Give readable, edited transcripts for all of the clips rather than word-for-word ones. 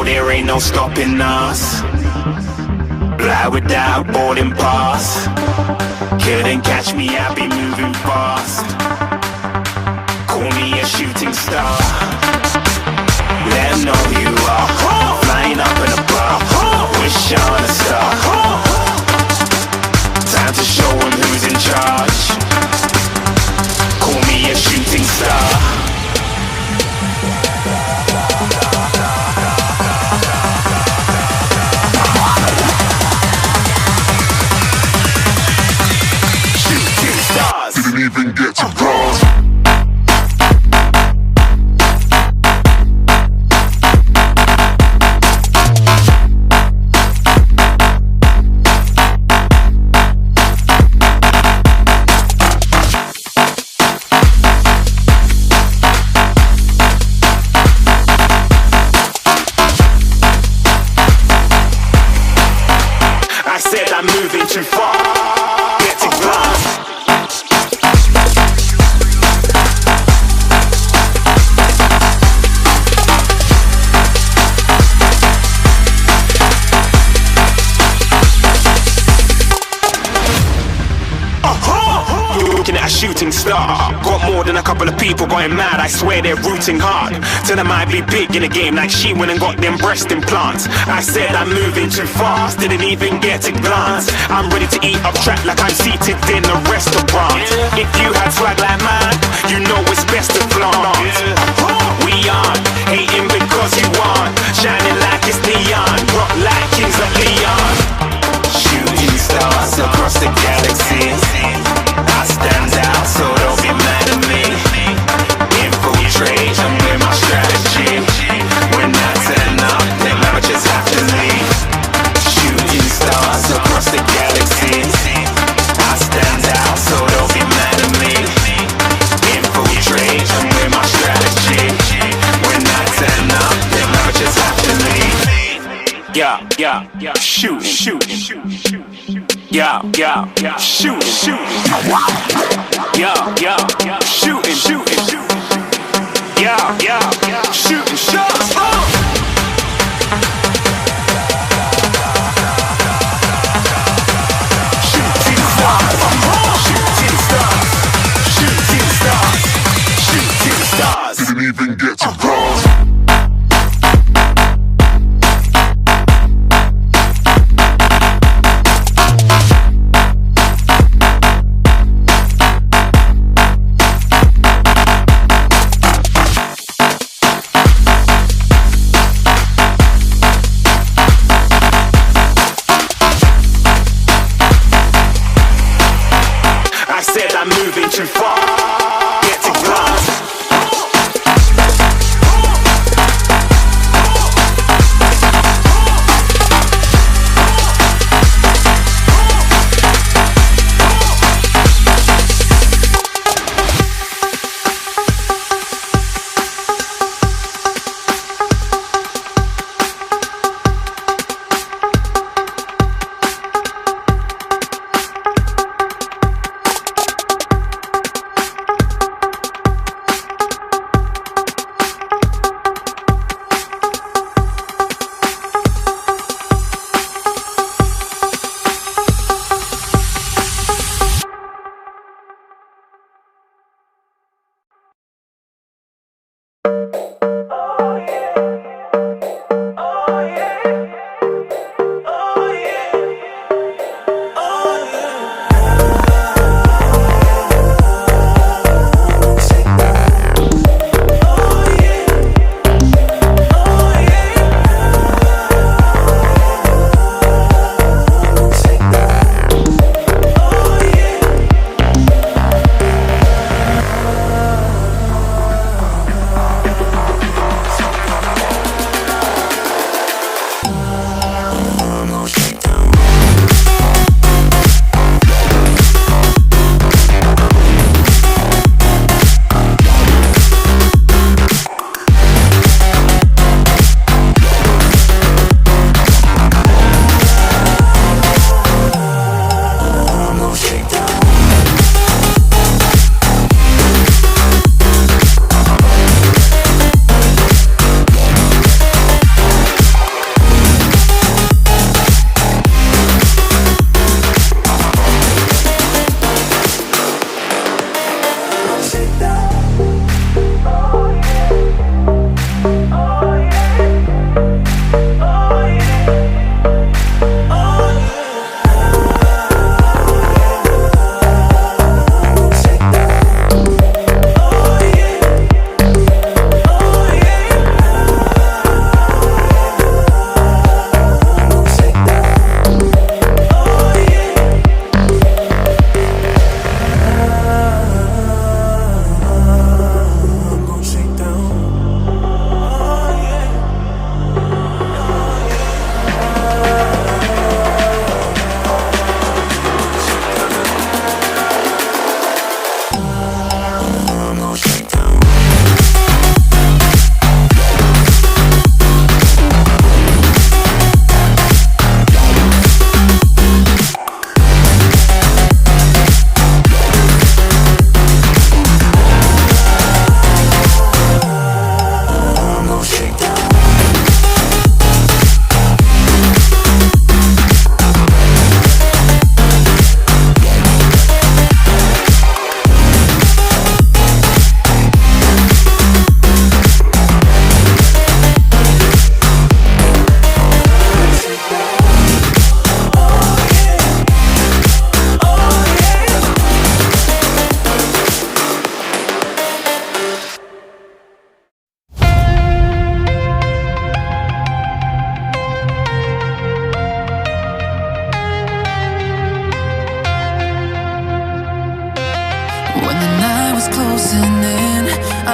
there ain't no stopping us. Fly without boarding pass. Couldn't catch me, I be moving fast. Call me a shooting star. Let 'em know who you are. Flying up in a bar. Wish on a star. Time to show 'em who's in charge. Call me a shooting star. Didn't even get to cross. I said I'm moving too far. Get to glass. Looking at a shooting star. Got more than a couple of people going mad. I swear they're rooting hard. Tell them I be big in the game like she went and got them breast implants. I said I'm moving too fast. Didn't even get a glance. I'm ready to eat up track like I'm seated in a restaurant. If you had swag like mine, you know it's best to flaunt. We aren't hating because you aren't. Shining like it's neon. Rock like kings of Leon. Shooting stars across the galaxy. I stand out, so don't be mad at me. Infiltrate, I'm with my strategy. When I turn up, then I just have to leave. Shooting stars across the galaxy. I stand out, so don't be mad at me. Infiltrate, I'm with my strategy. When I turn up, then I just have to leave. Yeah, shoot, yeah, shoot, yeah, shooting, yeah, shooting shots. Shooting stars, shooting stars, shooting stars, shooting stars. Didn't even get to cross.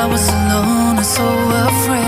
I was alone and so afraid.